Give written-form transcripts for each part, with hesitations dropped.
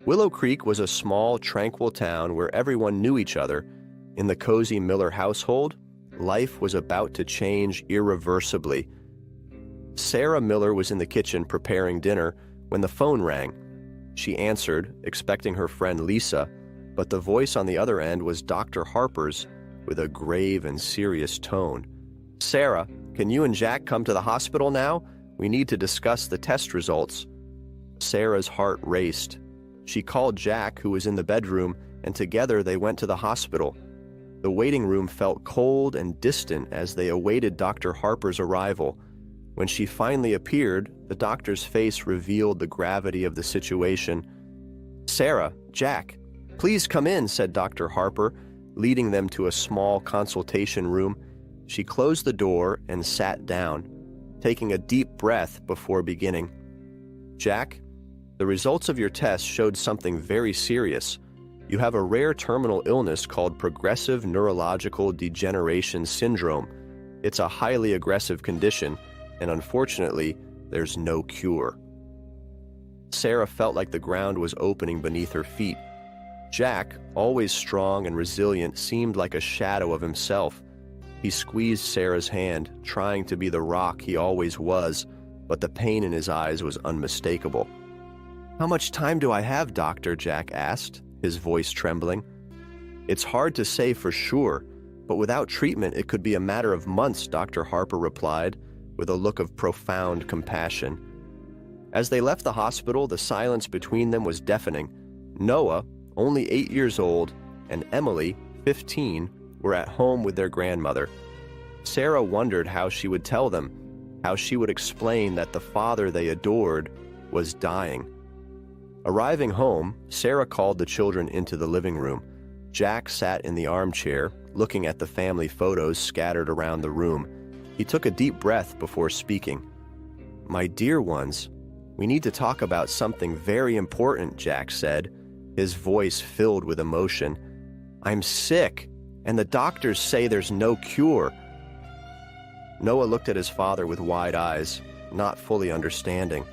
Willow Creek was a small, tranquil town where everyone knew each other. In the cozy Miller household, life was about to change irreversibly. Sarah Miller was in the kitchen preparing dinner when the phone rang. She answered, expecting her friend Lisa, but the voice on the other end was Dr. Harper's with a grave and serious tone. "Sarah, can you and Jack come to the hospital now? We need to discuss the test results." Sarah's heart raced. She called Jack, who was in the bedroom, and together they went to the hospital. The waiting room felt cold and distant as they awaited Dr. Harper's arrival. When she finally appeared, the doctor's face revealed the gravity of the situation. "Sarah, Jack, please come in," said Dr. Harper, leading them to a small consultation room. She closed the door and sat down, taking a deep breath before beginning. "Jack, the results of your test showed something very serious. You have a rare terminal illness called progressive neurological degeneration syndrome. It's a highly aggressive condition, and unfortunately, there's no cure." Sarah felt like the ground was opening beneath her feet. Jack, always strong and resilient, seemed like a shadow of himself. He squeezed Sarah's hand, trying to be the rock he always was, but the pain in his eyes was unmistakable. "How much time do I have, doctor?" Jack asked, his voice trembling. "It's hard to say for sure, but without treatment it could be a matter of months," Dr. Harper replied, with a look of profound compassion. As they left the hospital, the silence between them was deafening. Noah, only 8 years old, and Emily, 15, were at home with their grandmother. Sarah wondered how she would tell them, how she would explain that the father they adored was dying. Arriving home, Sarah called the children into the living room. Jack sat in the armchair, looking at the family photos scattered around the room. He took a deep breath before speaking. "My dear ones, we need to talk about something very important," Jack said, his voice filled with emotion. "I'm sick, and the doctors say there's no cure." Noah looked at his father with wide eyes, not fully understanding.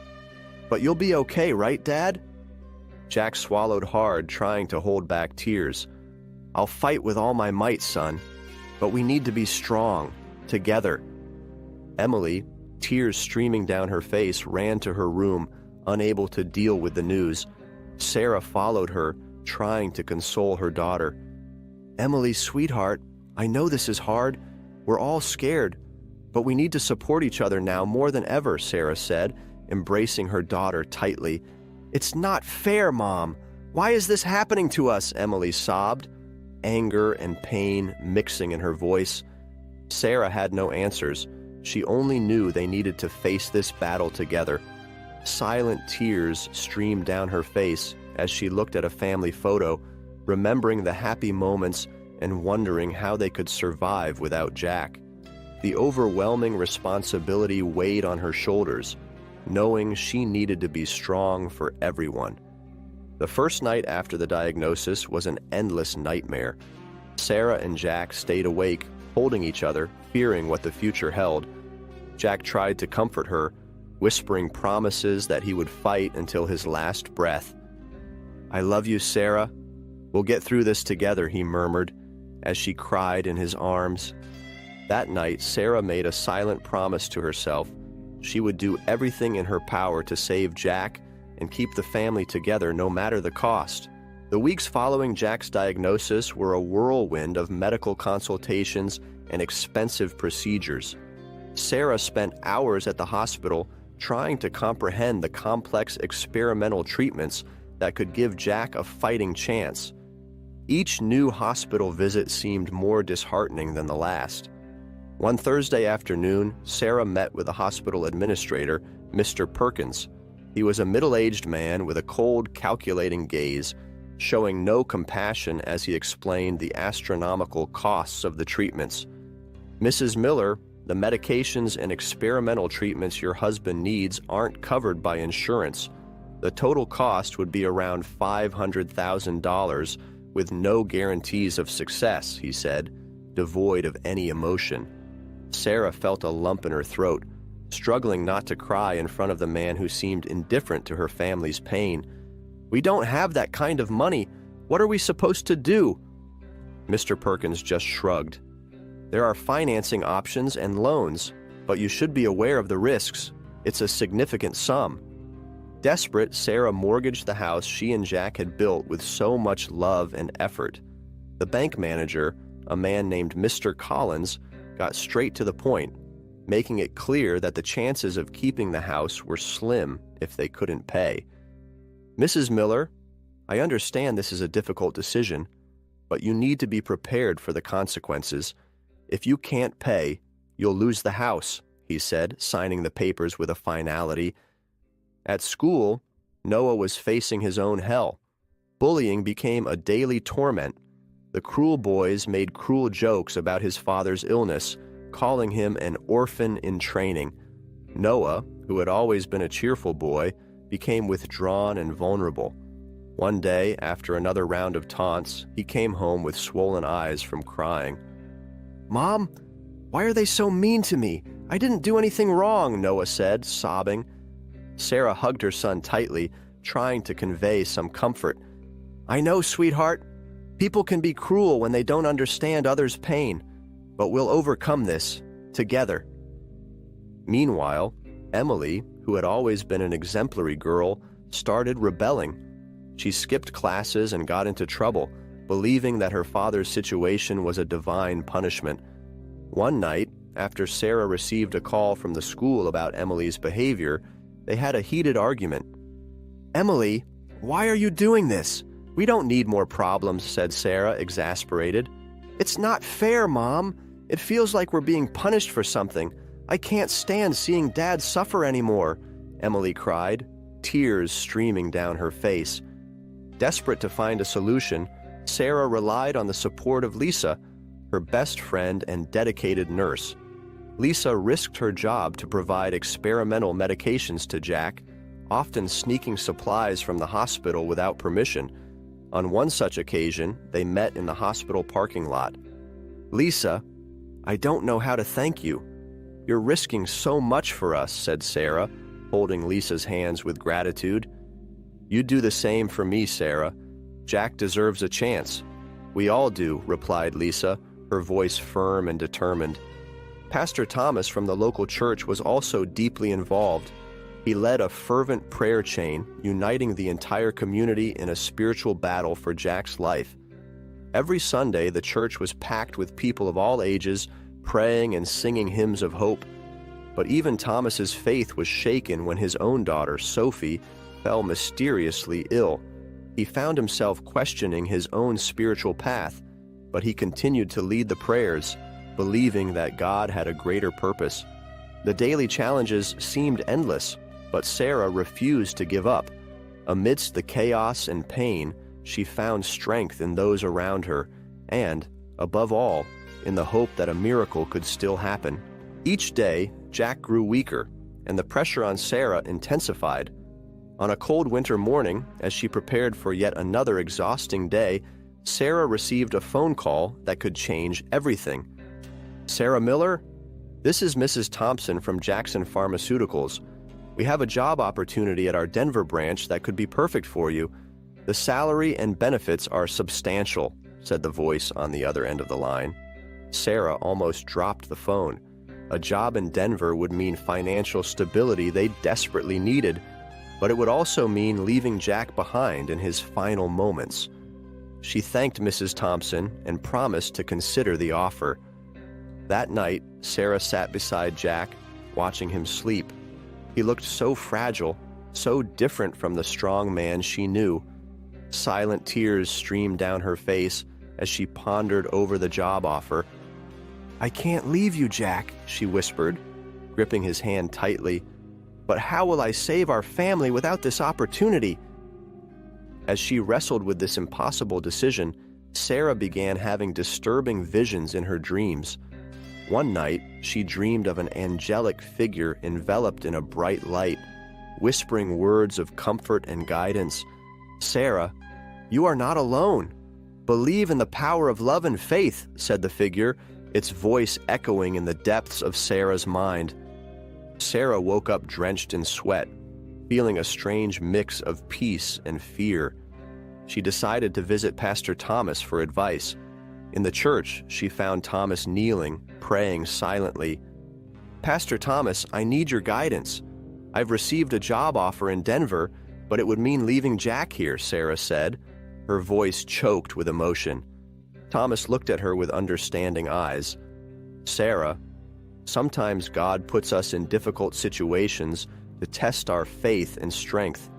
"But you'll be okay, right, Dad?" Jack swallowed hard, trying to hold back tears. "I'll fight with all my might, son, but we need to be strong, together." Emily, tears streaming down her face, ran to her room, unable to deal with the news. Sarah followed her, trying to console her daughter. "Emily, sweetheart, I know this is hard. We're all scared, but we need to support each other now more than ever," Sarah said, embracing her daughter tightly. "It's not fair, Mom. Why is this happening to us?" Emily sobbed, anger and pain mixing in her voice. Sarah had no answers. She only knew they needed to face this battle together. Silent tears streamed down her face as she looked at a family photo, remembering the happy moments and wondering how they could survive without Jack. The overwhelming responsibility weighed on her shoulders, knowing she needed to be strong for everyone. The first night after the diagnosis was an endless nightmare. Sarah and Jack stayed awake, holding each other, fearing what the future held. Jack tried to comfort her, whispering promises that he would fight until his last breath. "I love you, Sarah. We'll get through this together," he murmured, as she cried in his arms. That night, Sarah made a silent promise to herself. She would do everything in her power to save Jack and keep the family together no matter the cost. The weeks following Jack's diagnosis were a whirlwind of medical consultations and expensive procedures. Sarah spent hours at the hospital trying to comprehend the complex experimental treatments that could give Jack a fighting chance. Each new hospital visit seemed more disheartening than the last. One Thursday afternoon, Sarah met with the hospital administrator, Mr. Perkins. He was a middle-aged man with a cold, calculating gaze, showing no compassion as he explained the astronomical costs of the treatments. "Mrs. Miller, the medications and experimental treatments your husband needs aren't covered by insurance. The total cost would be around $500,000 with no guarantees of success," he said, devoid of any emotion. Sarah felt a lump in her throat, struggling not to cry in front of the man who seemed indifferent to her family's pain. We don't have that kind of money. What are we supposed to do?" Mr. Perkins just shrugged. "There are financing options and loans, but you should be aware of the risks. It's a significant sum." Desperate, Sarah mortgaged the house she and Jack had built with so much love and effort. The bank manager, a man named Mr. Collins, got straight to the point, making it clear that the chances of keeping the house were slim if they couldn't pay. "Mrs. Miller, I understand this is a difficult decision, but you need to be prepared for the consequences. If you can't pay, you'll lose the house," he said, signing the papers with a finality. At school, Noah was facing his own hell. Bullying became a daily torment. The cruel boys made cruel jokes about his father's illness, calling him an orphan in training. Noah, who had always been a cheerful boy, became withdrawn and vulnerable. One day, after another round of taunts, he came home with swollen eyes from crying. "Mom, why are they so mean to me? I didn't do anything wrong," Noah said, sobbing. Sarah hugged her son tightly, trying to convey some comfort. "I know, sweetheart. People can be cruel when they don't understand others' pain, but we'll overcome this together." Meanwhile, Emily, who had always been an exemplary girl, started rebelling. She skipped classes and got into trouble, believing that her father's situation was a divine punishment. One night, after Sarah received a call from the school about Emily's behavior, they had a heated argument. "Emily, why are you doing this? We don't need more problems," said Sarah, exasperated. "It's not fair, Mom. It feels like we're being punished for something. I can't stand seeing Dad suffer anymore," Emily cried, tears streaming down her face. Desperate to find a solution, Sarah relied on the support of Lisa, her best friend and dedicated nurse. Lisa risked her job to provide experimental medications to Jack, often sneaking supplies from the hospital without permission. On one such occasion, they met in the hospital parking lot. "Lisa, I don't know how to thank you. You're risking so much for us," said Sarah, holding Lisa's hands with gratitude. "You do the same for me, Sarah. Jack deserves a chance." "We all do," replied Lisa, her voice firm and determined. Pastor Thomas from the local church was also deeply involved. He led a fervent prayer chain, uniting the entire community in a spiritual battle for Jack's life. Every Sunday, the church was packed with people of all ages, praying and singing hymns of hope. But even Thomas's faith was shaken when his own daughter, Sophie, fell mysteriously ill. He found himself questioning his own spiritual path, but he continued to lead the prayers, believing that God had a greater purpose. The daily challenges seemed endless, but Sarah refused to give up. Amidst the chaos and pain, she found strength in those around her and, above all, in the hope that a miracle could still happen. Each day, Jack grew weaker, and the pressure on Sarah intensified. On a cold winter morning, as she prepared for yet another exhausting day, Sarah received a phone call that could change everything. "Sarah Miller, this is Mrs. Thompson from Jackson Pharmaceuticals. We have a job opportunity at our Denver branch that could be perfect for you. The salary and benefits are substantial," said the voice on the other end of the line. Sarah almost dropped the phone. A job in Denver would mean financial stability they desperately needed, but it would also mean leaving Jack behind in his final moments. She thanked Mrs. Thompson and promised to consider the offer. That night, Sarah sat beside Jack, watching him sleep. He looked so fragile, so different from the strong man she knew. Silent tears streamed down her face as she pondered over the job offer. "I can't leave you, Jack," she whispered, gripping his hand tightly. "But how will I save our family without this opportunity?" As she wrestled with this impossible decision, Sarah began having disturbing visions in her dreams. One night, she dreamed of an angelic figure enveloped in a bright light, whispering words of comfort and guidance. "Sarah, you are not alone. Believe in the power of love and faith," said the figure, its voice echoing in the depths of Sarah's mind. Sarah woke up drenched in sweat, feeling a strange mix of peace and fear. She decided to visit Pastor Thomas for advice. In the church, she found Thomas kneeling, praying silently. "Pastor Thomas, I need your guidance. I've received a job offer in Denver, but it would mean leaving Jack here," Sarah said, her voice choked with emotion. Thomas looked at her with understanding eyes. "Sarah, sometimes God puts us in difficult situations to test our faith and strength.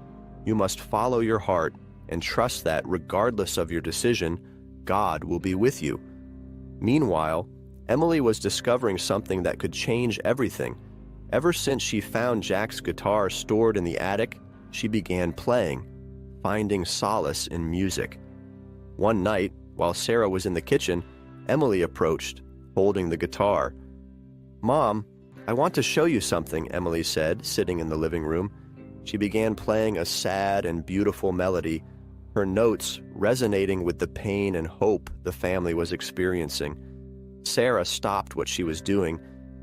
You must follow your heart and trust that, regardless of your decision, God will be with you." Meanwhile, Emily was discovering something that could change everything. Ever since she found Jack's guitar stored in the attic, she began playing, finding solace in music. One night, while Sarah was in the kitchen, Emily approached, holding the guitar. "Mom, I want to show you something," Emily said, sitting in the living room. She began playing a sad and beautiful melody, her notes resonating with the pain and hope the family was experiencing. Sarah stopped what she was doing,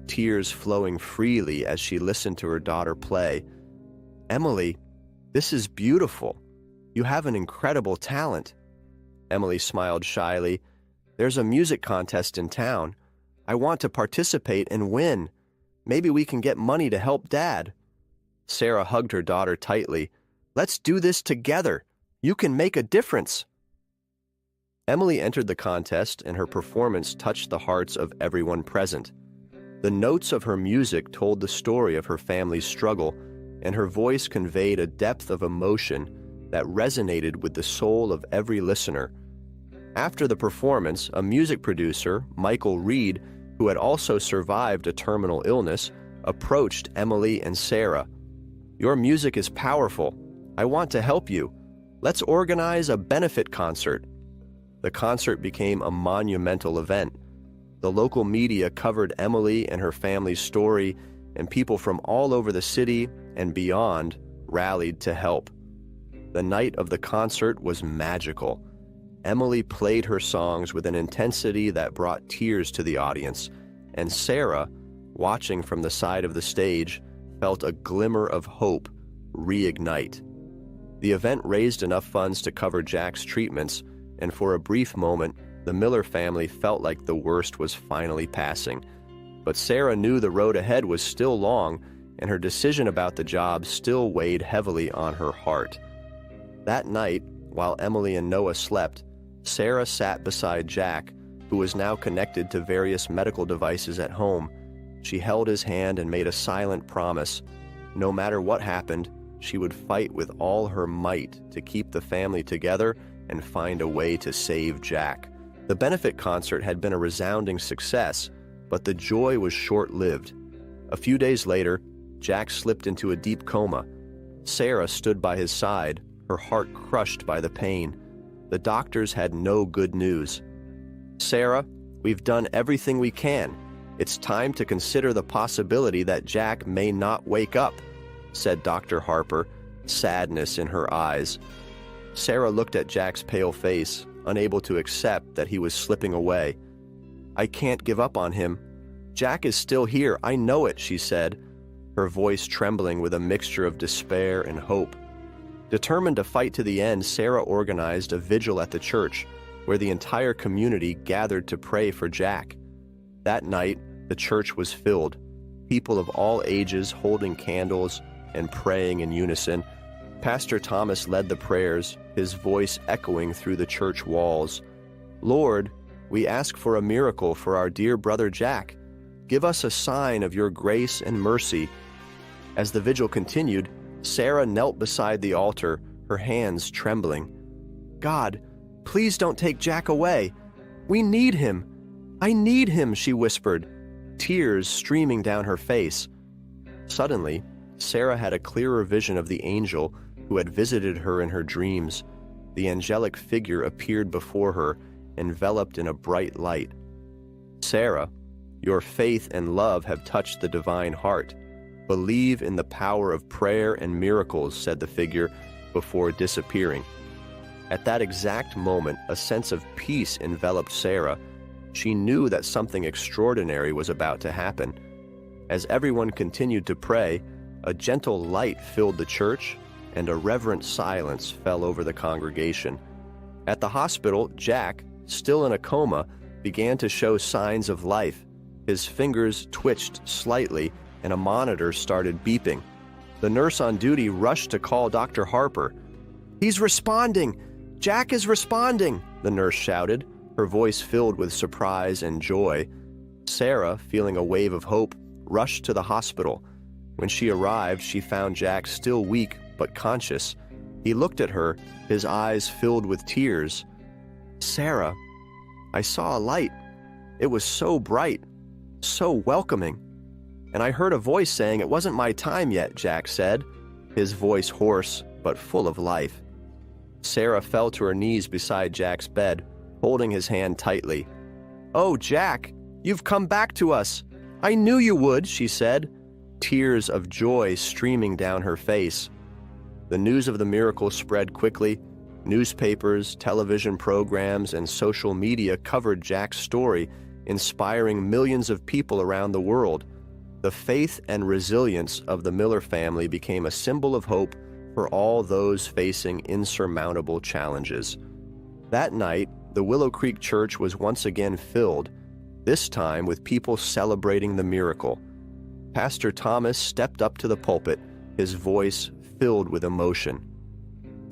tears flowing freely as she listened to her daughter play. "Emily, this is beautiful. You have an incredible talent." Emily smiled shyly. "There's a music contest in town. I want to participate and win. Maybe we can get money to help Dad." Sarah hugged her daughter tightly. "Let's do this together. You can make a difference." Emily entered the contest, and her performance touched the hearts of everyone present. The notes of her music told the story of her family's struggle, and her voice conveyed a depth of emotion that resonated with the soul of every listener. After the performance, a music producer, Michael Reed, who had also survived a terminal illness, approached Emily and Sarah. "Your music is powerful. I want to help you. Let's organize a benefit concert." The concert became a monumental event. The local media covered Emily and her family's story, and people from all over the city and beyond rallied to help. The night of the concert was magical. Emily played her songs with an intensity that brought tears to the audience, and Sarah, watching from the side of the stage, felt a glimmer of hope reignite. The event raised enough funds to cover Jack's treatments, and for a brief moment, the Miller family felt like the worst was finally passing. But Sarah knew the road ahead was still long, and her decision about the job still weighed heavily on her heart. That night, while Emily and Noah slept, Sarah sat beside Jack, who was now connected to various medical devices at home. She held his hand and made a silent promise. No matter what happened, she would fight with all her might to keep the family together and find a way to save Jack. The benefit concert had been a resounding success, but the joy was short-lived. A few days later, Jack slipped into a deep coma. Sarah stood by his side, her heart crushed by the pain. The doctors had no good news. "Sarah, we've done everything we can. It's time to consider the possibility that Jack may not wake up," said Dr. Harper, sadness in her eyes. Sarah looked at Jack's pale face, unable to accept that he was slipping away. "I can't give up on him. Jack is still here, I know it," she said, her voice trembling with a mixture of despair and hope. Determined to fight to the end, Sarah organized a vigil at the church, where the entire community gathered to pray for Jack. That night, the church was filled, people of all ages holding candles and praying in unison. Pastor Thomas led the prayers, his voice echoing through the church walls. "Lord, we ask for a miracle for our dear brother Jack. Give us a sign of your grace and mercy." As the vigil continued, Sarah knelt beside the altar, her hands trembling. "God, please don't take Jack away. We need him. I need him," she whispered, tears streaming down her face. Suddenly, Sarah had a clearer vision of the angel who had visited her in her dreams. The angelic figure appeared before her, enveloped in a bright light. "Sarah, your faith and love have touched the divine heart. Believe in the power of prayer and miracles," said the figure, before disappearing. At that exact moment, a sense of peace enveloped Sarah. She knew that something extraordinary was about to happen. As everyone continued to pray, A gentle light filled the church, and a reverent silence fell over the congregation. At the hospital, Jack, still in a coma, began to show signs of life. His fingers twitched slightly, and a monitor started beeping. The nurse on duty rushed to call Dr. Harper. "He's responding! Jack is responding!" the nurse shouted, her voice filled with surprise and joy. Sarah, feeling a wave of hope, rushed to the hospital. When she arrived, she found Jack still weak but conscious. He looked at her, his eyes filled with tears. "Sarah, I saw a light. It was so bright, so welcoming. And I heard a voice saying it wasn't my time yet," Jack said, his voice hoarse but full of life. Sarah fell to her knees beside Jack's bed, holding his hand tightly. "Oh, Jack, you've come back to us. I knew you would," she said, tears of joy streaming down her face. The news of the miracle spread quickly. Newspapers, television programs, and social media covered Jack's story, inspiring millions of people around the world. The faith and resilience of the Miller family became a symbol of hope for all those facing insurmountable challenges. That night, the Willow Creek Church was once again filled, this time with people celebrating the miracle. Pastor Thomas stepped up to the pulpit, his voice filled with emotion.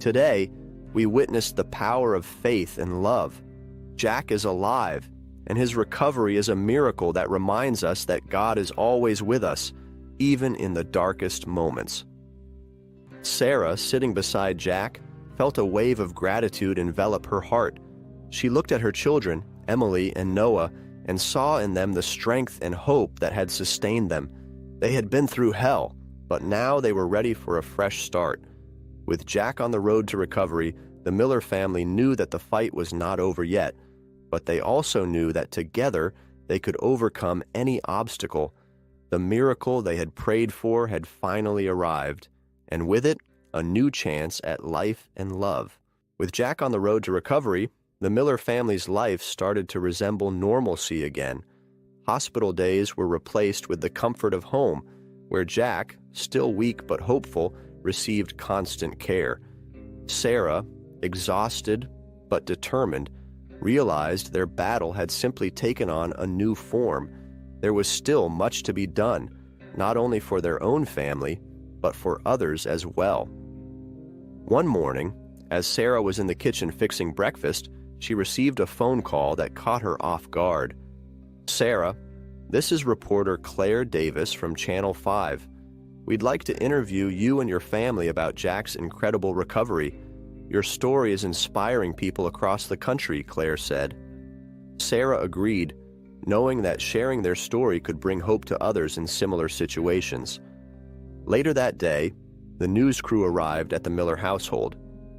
Today, we witnessed the power of faith and love. Jack is alive, and his recovery is a miracle that reminds us that God is always with us, even in the darkest moments. Sarah, sitting beside Jack, felt a wave of gratitude envelop her heart. She looked at her children, Emily and Noah, and saw in them the strength and hope that had sustained them. They had been through hell, but now they were ready for a fresh start. With Jack on the road to recovery, the Miller family knew that the fight was not over yet, but they also knew that together they could overcome any obstacle. The miracle they had prayed for had finally arrived, and with it, a new chance at life and love. With Jack on the road to recovery, the Miller family's life started to resemble normalcy again. Hospital days were replaced with the comfort of home, where Jack, still weak but hopeful, received constant care. Sarah, exhausted but determined, realized their battle had simply taken on a new form. There was still much to be done, not only for their own family, but for others as well. One morning, as Sarah was in the kitchen fixing breakfast, she received a phone call that caught her off guard. "Sarah, this is reporter Claire Davis from Channel 5. We'd like to interview you and your family about Jack's incredible recovery. Your story is inspiring people across the country," Claire said. Sarah agreed, knowing that sharing their story could bring hope to others in similar situations. Later that day, the news crew arrived at the Miller household.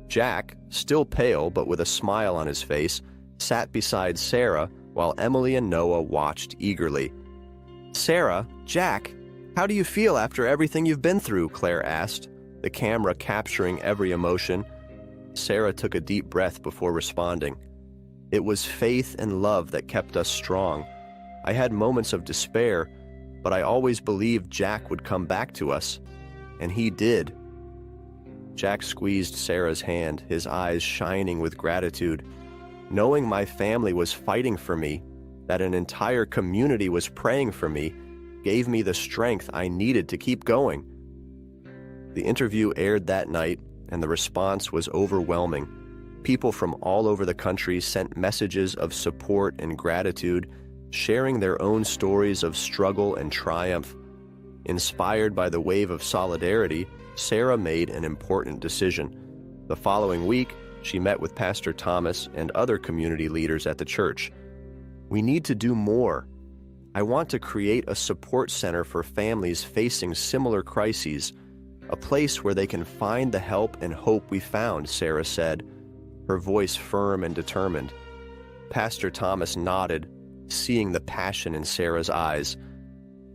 Jack, still pale but with a smile on his face, sat beside Sarah while Emily and Noah watched eagerly. "Sarah, Jack, how do you feel after everything you've been through?" Claire asked, the camera capturing every emotion. Sarah took a deep breath before responding. "It was faith and love that kept us strong. I had moments of despair, but I always believed Jack would come back to us. And he did." Jack squeezed Sarah's hand, his eyes shining with gratitude. "Knowing my family was fighting for me, that an entire community was praying for me, gave me the strength I needed to keep going." The interview aired that night, and the response was overwhelming. People from all over the country sent messages of support and gratitude, sharing their own stories of struggle and triumph. Inspired by the wave of solidarity, Sarah made an important decision. The following week, she met with Pastor Thomas and other community leaders at the church. "We need to do more. I want to create a support center for families facing similar crises, a place where they can find the help and hope we found," Sarah said, her voice firm and determined. Pastor Thomas nodded, seeing the passion in Sarah's eyes.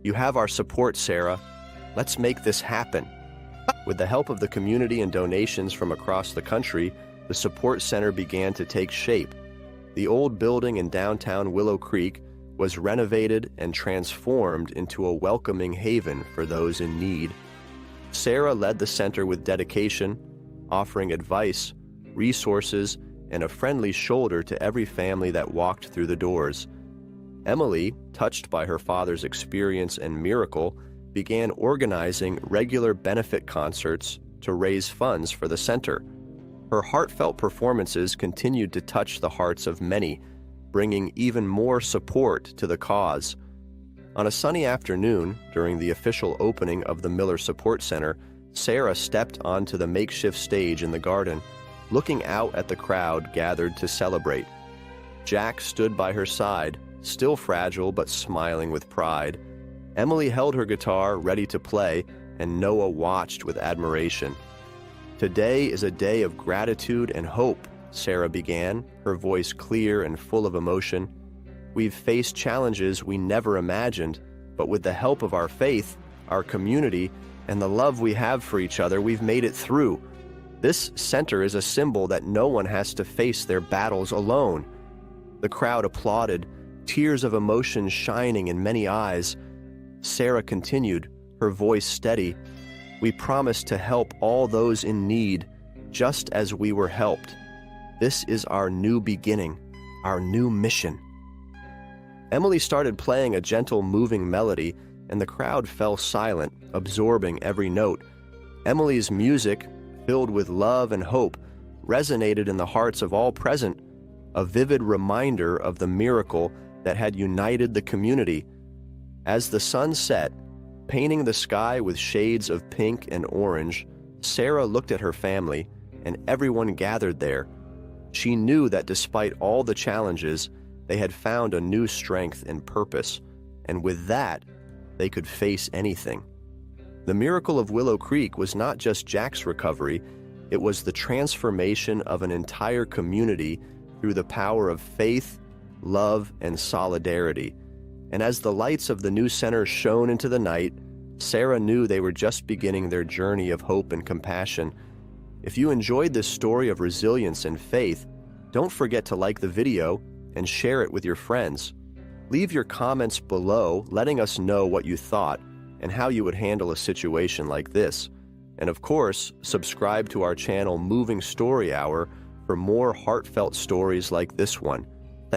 "You have our support, Sarah. Let's make this happen." With the help of the community and donations from across the country, the support center began to take shape. The old building in downtown Willow Creek was renovated and transformed into a welcoming haven for those in need. Sarah led the center with dedication, offering advice, resources, and a friendly shoulder to every family that walked through the doors. Emily, touched by her father's experience and miracle, began organizing regular benefit concerts to raise funds for the center. Her heartfelt performances continued to touch the hearts of many, bringing even more support to the cause. On a sunny afternoon, during the official opening of the Miller Support Center, Sarah stepped onto the makeshift stage in the garden, looking out at the crowd gathered to celebrate. Jack stood by her side, still fragile but smiling with pride. Emily held her guitar ready to play, and Noah watched with admiration. "Today is a day of gratitude and hope," Sarah began, her voice clear and full of emotion. "We've faced challenges we never imagined, but with the help of our faith, our community, and the love we have for each other, we've made it through. This center is a symbol that no one has to face their battles alone." The crowd applauded, tears of emotion shining in many eyes. Sarah continued, her voice steady. "We promise to help all those in need, just as we were helped. This is our new beginning, our new mission." Emily started playing a gentle, moving melody, and the crowd fell silent, absorbing every note. Emily's music, filled with love and hope, resonated in the hearts of all present, a vivid reminder of the miracle that had united the community. As the sun set, painting the sky with shades of pink and orange, Sarah looked at her family, and everyone gathered there. She knew that despite all the challenges, they had found a new strength and purpose, and with that, they could face anything. The miracle of Willow Creek was not just Jack's recovery, it was the transformation of an entire community through the power of faith, love, and solidarity. And as the lights of the new center shone into the night, Sarah knew they were just beginning their journey of hope and compassion. If you enjoyed this story of resilience and faith, don't forget to like the video and share it with your friends. Leave your comments below, letting us know what you thought and how you would handle a situation like this. And of course, subscribe to our channel Moving Story Hour for more heartfelt stories like this one.